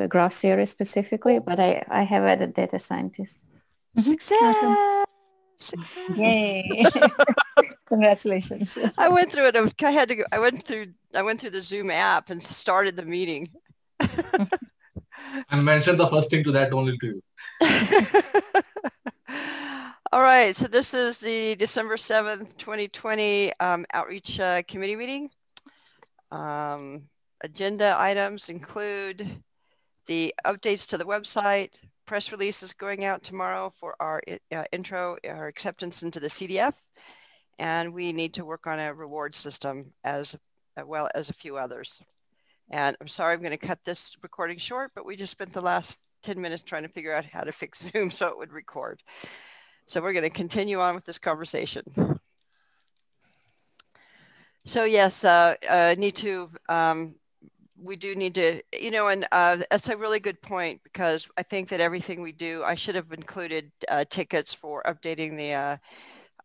Graph theory specifically, but I have added data scientist. Success! Awesome. Success! Yay! Congratulations! I went through it. I had to go. I went through the Zoom app and started the meeting. I mentioned the first thing to that only to you. All right. So this is the December 7th, 2020 Outreach Committee meeting. Agenda items include the updates to the website, press releases going out tomorrow for our our acceptance into the CDF, and we need to work on a reward system as well as a few others. And I'm sorry, I'm going to cut this recording short, but we just spent the last 10 minutes trying to figure out how to fix Zoom so it would record. So we're going to continue on with this conversation. So yes, we do need to, and that's a really good point, because I think that everything we do, I should have included tickets for updating the,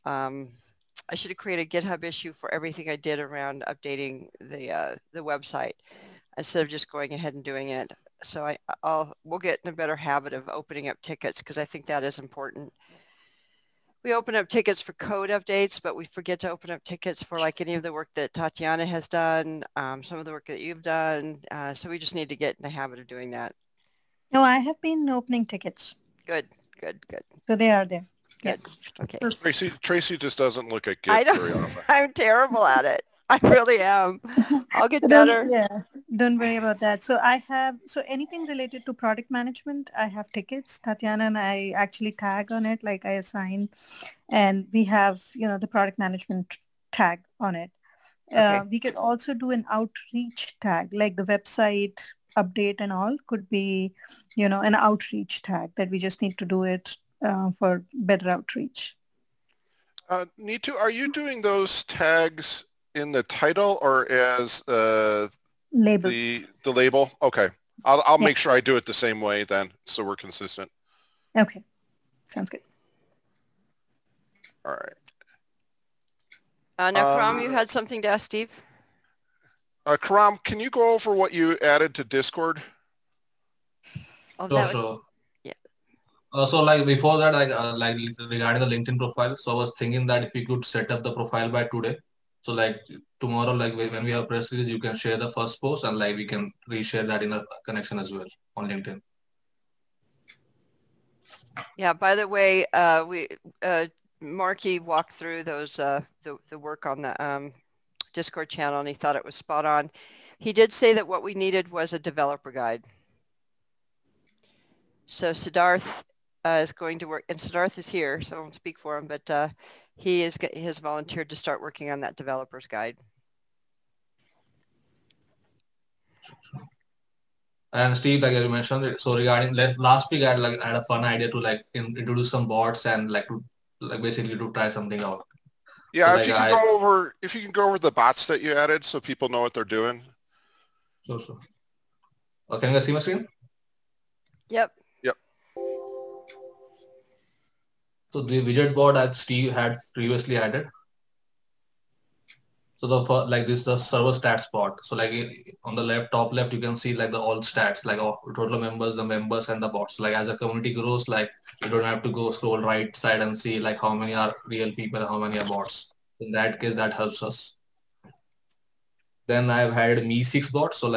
I should have created a GitHub issue for everything I did around updating the website instead of just going ahead and doing it. So we'll get in a better habit of opening up tickets, because I think that is important. We open up tickets for code updates, but we forget to open up tickets for like any of the work that Tatiana has done, some of the work that you've done. So we just need to get in the habit of doing that. No, I have been opening tickets. Good. So they are there. Good. Yeah. Okay. Tracy just doesn't look at Git very often. I'm terrible at it. I really am. I'll get better. Don't worry about that. So anything related to product management, I have tickets. Tatiana and I actually tag on it, like I assign, and we have, the product management tag on it. Okay. We could also do an outreach tag, like the website update and all could be, an outreach tag that we just need to do it for better outreach. Neetu, are you doing those tags in the title or as labels? The label? Okay. I'll make sure I do it the same way then, so we're consistent. Okay. Sounds good. All right. Now, Karam, you had something to ask Steve? Karam, can you go over what you added to Discord? Oh, Sure. Yeah. So like before that, like regarding the LinkedIn profile, so I was thinking that if we could set up the profile by today, so like tomorrow, like when we have press release, you can share the first post and like we can reshare that in a connection as well on LinkedIn. Yeah. By the way, Marky walked through those the work on the Discord channel, and he thought it was spot on. He did say that what we needed was a developer guide. So Siddharth is going to work, and Siddharth is here, so I won't speak for him, but he has volunteered to start working on that developer's guide. And Steve, like you mentioned, so regarding last week, I had a fun idea to like introduce some bots and like to basically to try something out. Yeah, so, if you can go over the bots that you added so people know what they're doing. Sure. Can you guys see my screen? Yep. So the widget bot that Steve had previously added. So the server stats bot. So like on the top left, you can see like all stats, like total members, the members and the bots. Like as a community grows, like you don't have to go scroll right side and see like how many are real people, how many are bots. In that case, that helps us. Then I've had Me6 bots. So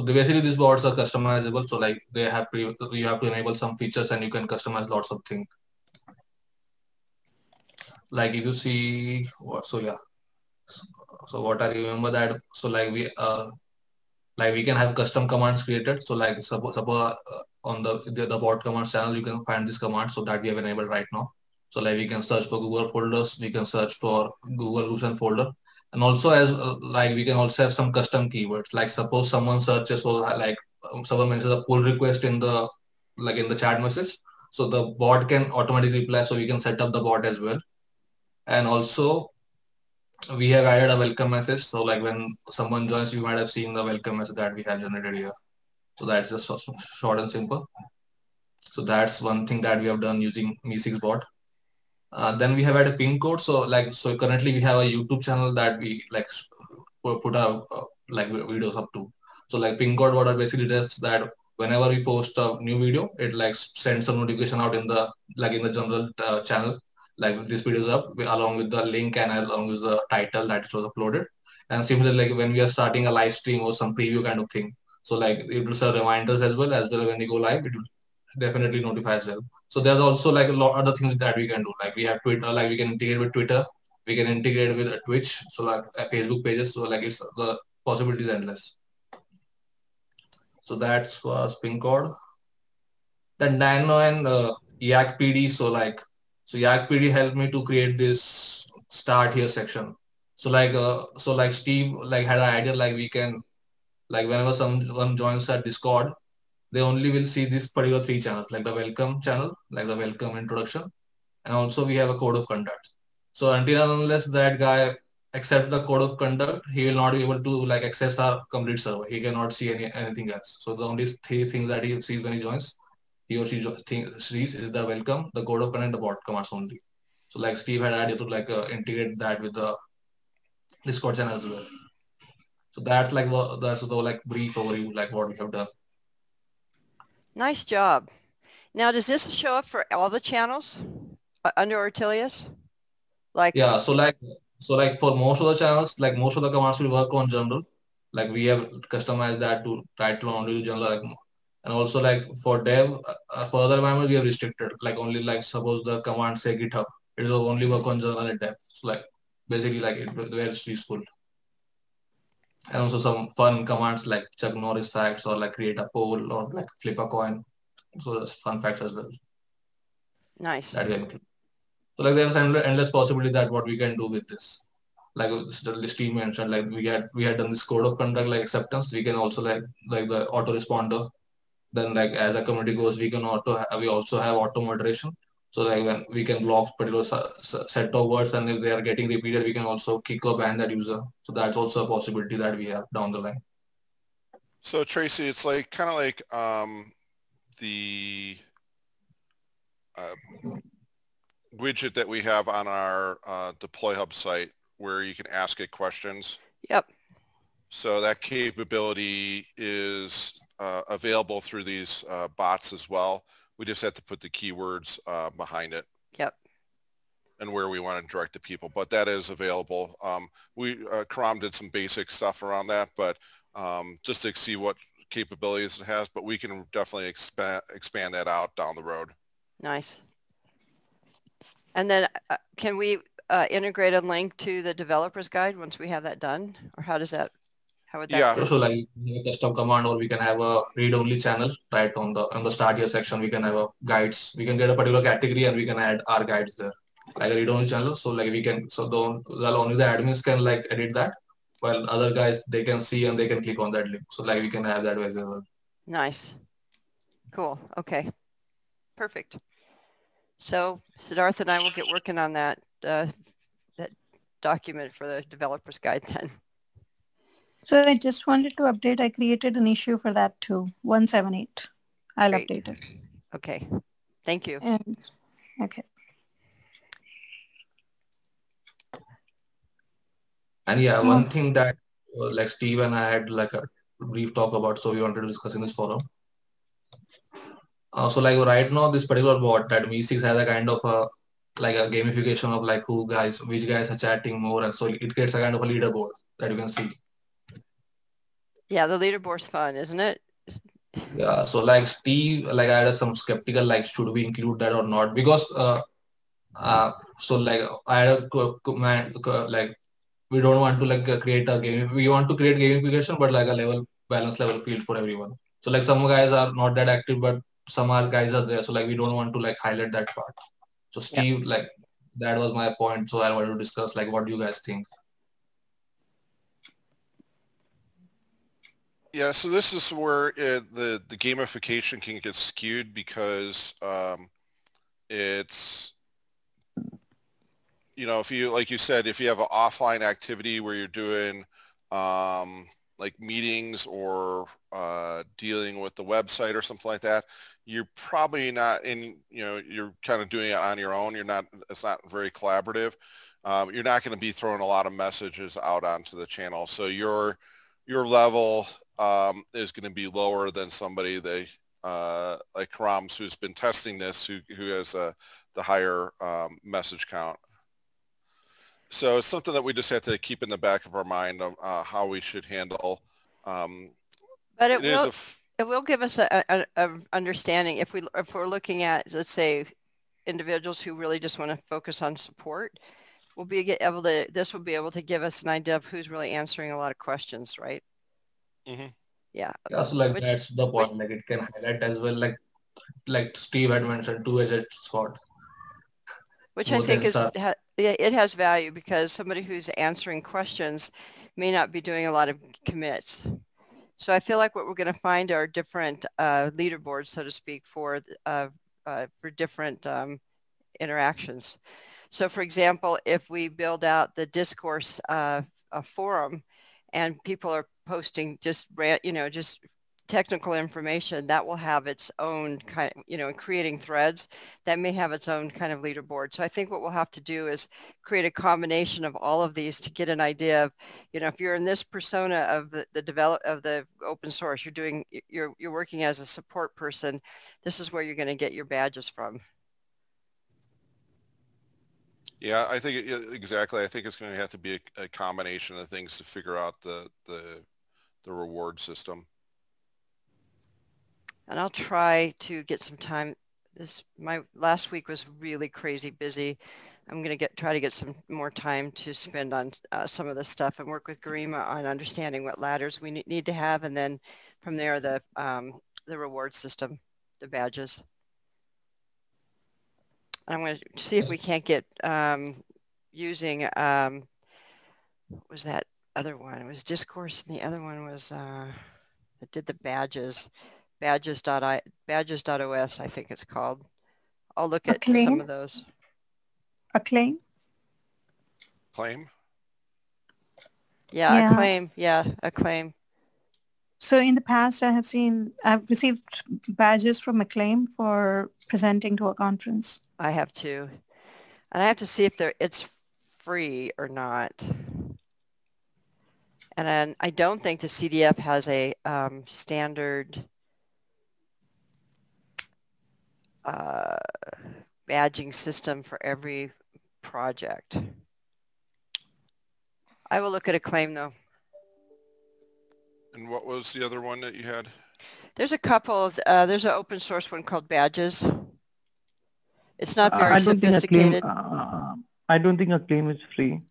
basically these bots are customizable. So like you have to enable some features and you can customize lots of things. Like if you see, so what I remember that, so like we can have custom commands created. So like suppose on the bot commands channel, you can find this command, so that we have enabled right now. So like we can search for Google folders, we can search for Google groups and folder. And also as like we can also have some custom keywords. Like suppose someone searches for someone mentions a pull request in the chat message. So the bot can automatically reply. So we can set up the bot as well. And also we have added a welcome message. So like when someone joins, you might have seen the welcome message that we have generated here. So that's just short and simple. So that's one thing that we have done using Me6 bot. Then we have had a pin code. So currently we have a YouTube channel that we like put our like videos up to. So like pin code, what it basically does that whenever we post a new video, it like sends a notification out in the general channel, like this video is up along with the link and along with the title that it was uploaded. And similarly, like when we are starting a live stream or some preview kind of thing, so like it will serve reminders as well when we go live, it will definitely notify as well. So there's also like a lot other things that we can do. Like we have Twitter, like we can integrate with Twitter, we can integrate with Twitch, so like Facebook pages. So like it's the possibilities endless. So that's for Spin Code. Then Nano and Yak PD. So Yak PD helped me to create this start here section. So like Steve like had an idea like we can like whenever someone joins our Discord, they only will see these particular three channels, like the welcome channel, like the welcome introduction, and also we have a code of conduct. So until and unless that guy accepts the code of conduct, he will not be able to like access our complete server. He cannot see anything else. So the only three things that he sees when he joins, he or she sees is the welcome, the code of conduct, the bot commands only. So like Steve had idea to like integrate that with the Discord channel as well. So that's like that's the like brief overview like what we have done. Nice job. Now, does this show up for all the channels under Ortelius? Like yeah, so like for most of the channels, like most of the commands will work on general. Like we have customized that to title only to general. Like, and also like for dev, further environment we have restricted. Like only like suppose the command say GitHub, it will only work on general and dev. So like basically like it very useful. And also some fun commands like Chuck Norris facts or like create a poll or like flip a coin. So there's fun facts as well. nice. That we have included. So like there's endless possibility that what we can do with this. Like Steve mentioned, like we had done this code of conduct like acceptance. We can also like the autoresponder. Then like as a community goes, we can we also have auto moderation. So like when we can block particular set of words, and if they are getting repeated, we can also kick or ban that user. So that's also a possibility that we have down the line. So Tracy, it's like kind of like the widget that we have on our Deploy Hub site where you can ask it questions. Yep. So that capability is available through these bots as well. We just have to put the keywords behind it. Yep. And where we want to direct the people, but that is available. Karam did some basic stuff around that, but just to see what capabilities it has, but we can definitely expand that out down the road. Nice. And then can we integrate a link to the developer's guide once we have that done? Or how would that Yeah. work? So like a custom command, or we can have a read-only channel right on the start here section. We can have a guides. We can get a particular category and we can add our guides there, like a read-only channel. So like we can only the admins can like edit that, while other guys they can see and they can click on that link. So like we can have that as well. Nice. Cool. Okay. Perfect. So Siddharth and I will get working on that that document for the developer's guide then. So I just wanted to update. I created an issue for that too, 178. I'll Great. update it. Okay. Thank you. And okay. And yeah, one thing that like Steve and I had like a brief talk about, so we wanted to discuss in this forum. So like right now, this particular bot that Me6 has a kind of a like a gamification of like which guys are chatting more, and so it creates a kind of a leaderboard that you can see. Yeah, the leaderboard's fun, isn't it? Yeah, so like Steve, like I had some skeptical like should we include that or not, because so like I had a like we don't want to like create a game. We want to create gamification, but like a balance level field for everyone. So like some guys are not that active, but some guys are there. So like we don't want to like highlight that part. So Steve, like that was my point. So I wanted to discuss like what do you guys think? Yeah, so this is where the gamification can get skewed because it's, you know, if you, like you said, if you have an offline activity where you're doing like meetings or dealing with the website or something like that, you're probably not in, you're kind of doing it on your own. It's not very collaborative. You're not going to be throwing a lot of messages out onto the channel. So your level is going to be lower than somebody like Rams, who's been testing this, who has the higher message count. So it's something that we just have to keep in the back of our mind of how we should handle. But it will give us a understanding if we're looking at, let's say, individuals who really just want to focus on support. This will be able to give us an idea of who's really answering a lot of questions, right? Mm-hmm. Yeah. Yeah, so like that's the point. Like it can highlight as well, like Steve had mentioned, two-edged sword. Which I think it has value because somebody who's answering questions may not be doing a lot of commits. So I feel like what we're going to find are different leaderboards, so to speak, for different interactions. So for example, if we build out the discourse forum and people are posting just technical information, that will have its own kind of, creating threads that may have its own kind of leaderboard. So I think what we'll have to do is create a combination of all of these to get an idea of, if you're in this persona of the open source, you're working as a support person, this is where you're going to get your badges from. Yeah, I think exactly. I think it's going to have to be a combination of things to figure out the reward system. And I'll try to get some time. My last week was really crazy busy. I'm going to try to get some more time to spend on some of this stuff and work with Garima on understanding what ladders we need to have, and then from there the reward system, the badges. And I'm going to see if we can't get using what was that other one? It was Discourse, and the other one was that did the badges. Badges.os, I think it's called. I'll look at some of those. Acclaim? Claim? Yeah, Acclaim. Yeah, Acclaim. So in the past, I've received badges from Acclaim for presenting to a conference. I have too. And I have to see if it's free or not. And then I don't think the CDF has a standard badging system for every project. I will look at Acclaim though. And what was the other one that you had? There's a couple of, there's an open source one called Badges. It's not very sophisticated. I don't think Acclaim is free.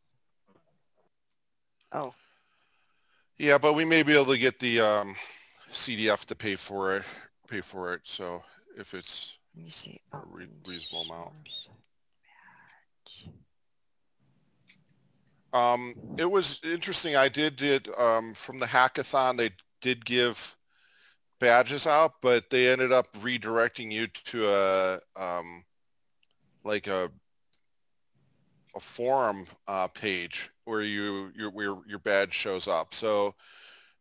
Oh. Yeah, but we may be able to get the CDF to pay for it. So if it's let me see. a reasonable amount. It was interesting. I did from the hackathon, they did give badges out, but they ended up redirecting you to a forum page where your badge shows up. So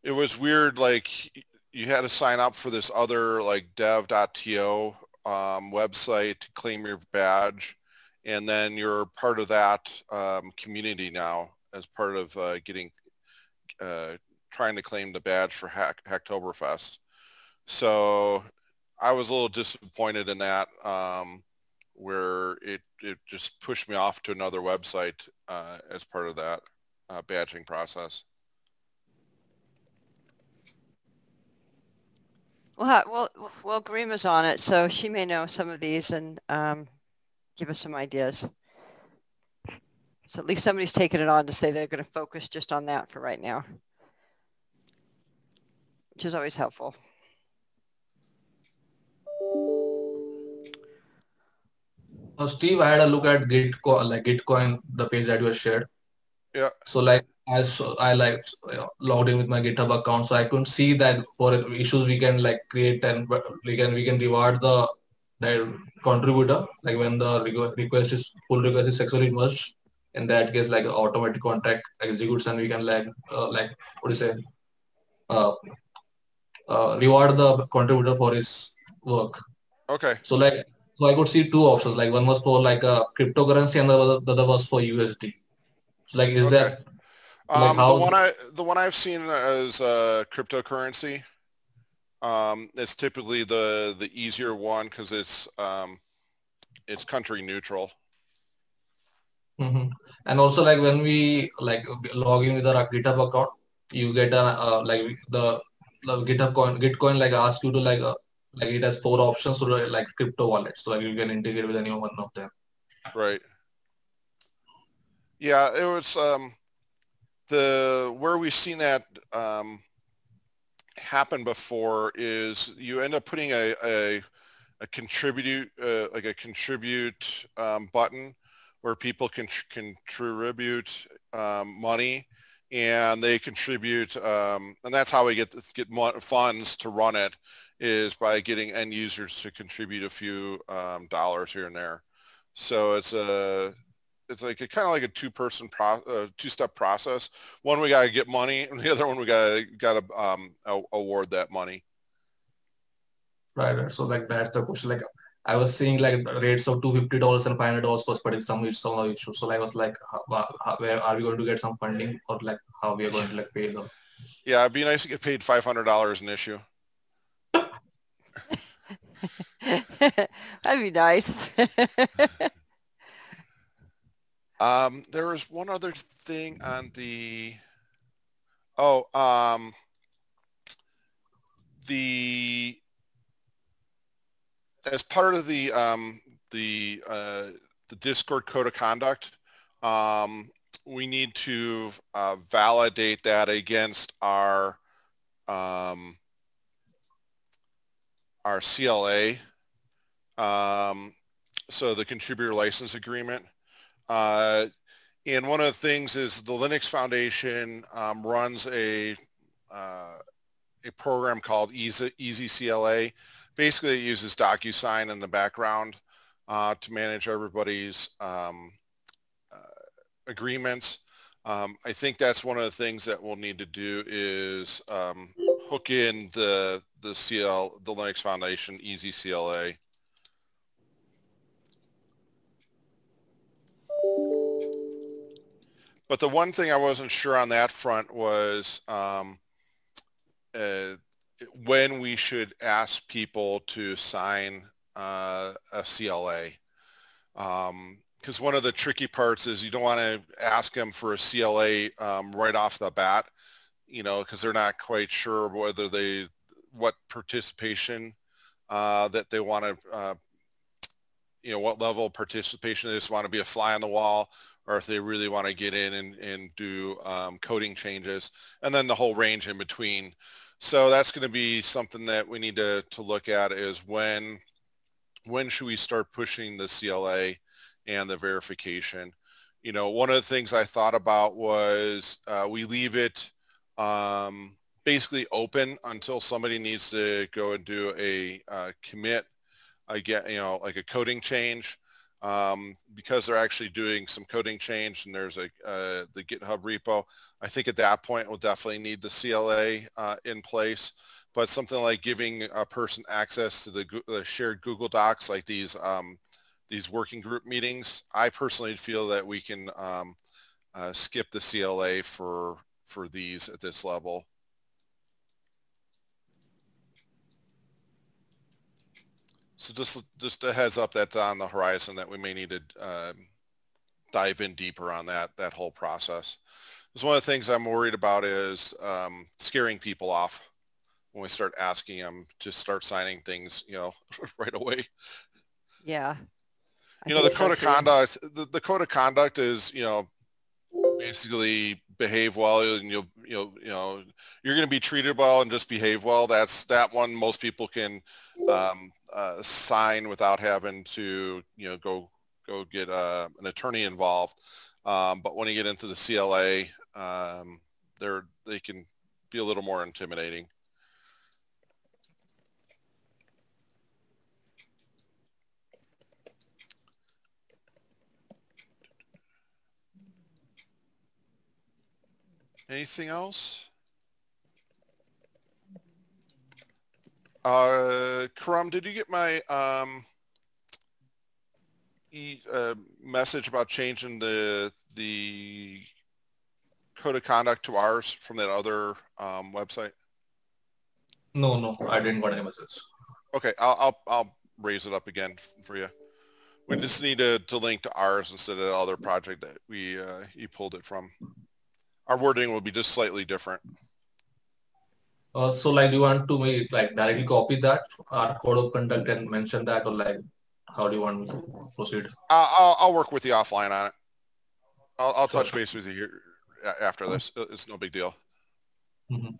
it was weird. Like you had to sign up for this other like dev.to website to claim your badge. And then you're part of that community now as part of trying to claim the badge for Hacktoberfest. So I was a little disappointed in that, where it just pushed me off to another website as part of that badging process. Well, Garima's on it, so she may know some of these and give us some ideas. So at least somebody's taken it on to say they're going to focus just on that for right now, which is always helpful. Steve, I had a look at Gitcoin, the page that you shared. Yeah. So like I logged in with my GitHub account, so I couldn't see that for issues we can like create and we can reward the contributor, like when the pull request is successfully merged. In that case, like automatic contract executes and we can reward the contributor for his work. Okay. So like, so I could see two options. Like one was for like a cryptocurrency and the other was for USD. So like, is Okay. that like how? The one I've seen as cryptocurrency. It's typically the easier one because it's country neutral. Mhm. And also like when we like log in with our GitHub account, you get a like the GitHub coin Gitcoin like asks you to like it has four options to like crypto wallets, so like you can integrate with any one of them. Right. Yeah, it was the where we've seen that happen before is you end up putting a contribute like a contribute button where people can contribute money and they contribute and that's how we get funds to run it is by getting end users to contribute a few dollars here and there. So it's like a kind of like a two-step process. One, we got to get money, and the other one, we got to award that money. Right. So like that's the question. Like I was seeing like rates of $250 and $500 per, but it's some issue. So like I was like, where are we going to get some funding, or like how we are going to like pay them? Yeah, it'd be nice to get paid $500 an issue. That'd be nice. There was one other thing on the the as part of the Discord code of conduct, we need to validate that against our CLA, so the contributor license agreement. And one of the things is the Linux Foundation runs a program called Easy CLA. Basically, it uses DocuSign in the background to manage everybody's agreements. I think that's one of the things that we'll need to do is hook in the Linux Foundation Easy CLA. But the one thing I wasn't sure on that front was when we should ask people to sign a CLA. Because one of the tricky parts is you don't want to ask them for a CLA right off the bat, you know, because they're not quite sure whether what participation that they want to, you know, what level of participation they just want to be a fly on the wall, or if they really want to get in and do coding changes, and then the whole range in between. So that's going to be something that we need to look at is when should we start pushing the CLA and the verification. You know, one of the things I thought about was we leave it basically open until somebody needs to go and do a commit, you know, like a coding change, because they're actually doing some coding change and there's the GitHub repo. I think at that point we'll definitely need the CLA in place. But something like giving a person access to the shared Google Docs, like these working group meetings, I personally feel that we can skip the CLA for these at this level. So just a heads up that's on the horizon that we may need to dive in deeper on that whole process. Because one of the things I'm worried about is scaring people off when we start asking them to start signing things, you know, right away. Yeah. You know, the code of conduct, the code of conduct is, you know, basically behave well and you're going to be treated well and just behave well. That's that one most people can sign without having to, you know, go get an attorney involved. But when you get into the CLA, they can be a little more intimidating. Anything else? Karam, did you get my message about changing the code of conduct to ours from that other website? No, I didn't got any message. Okay, I'll raise it up again for you. We just need to link to ours instead of the other project that you pulled it from. Our wording will be just slightly different. So like, do you want to me like directly copy that our code of conduct and mention that, or like, how do you want me to proceed? I'll work with you offline on it. I'll Sure, touch base with you here after this. It's no big deal. Mm-hmm.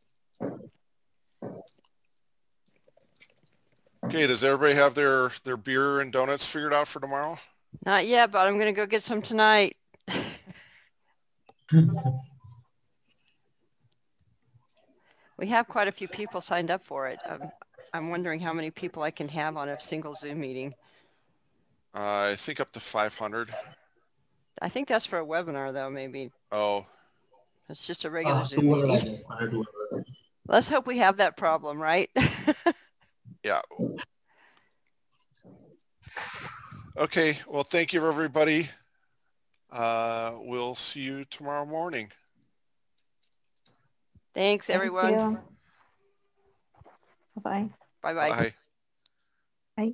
Okay, does everybody have their beer and donuts figured out for tomorrow? Not yet, but I'm going to go get some tonight. We have quite a few people signed up for it. I'm wondering how many people I can have on a single Zoom meeting. I think up to 500. I think that's for a webinar, though, maybe. Oh. It's just a regular Zoom 200, I meeting. guess. 100, 200. Let's hope we have that problem, right? Yeah. Okay, well, thank you, everybody. We'll see you tomorrow morning. Thanks, everyone. Bye-bye. Bye-bye. Bye. Bye.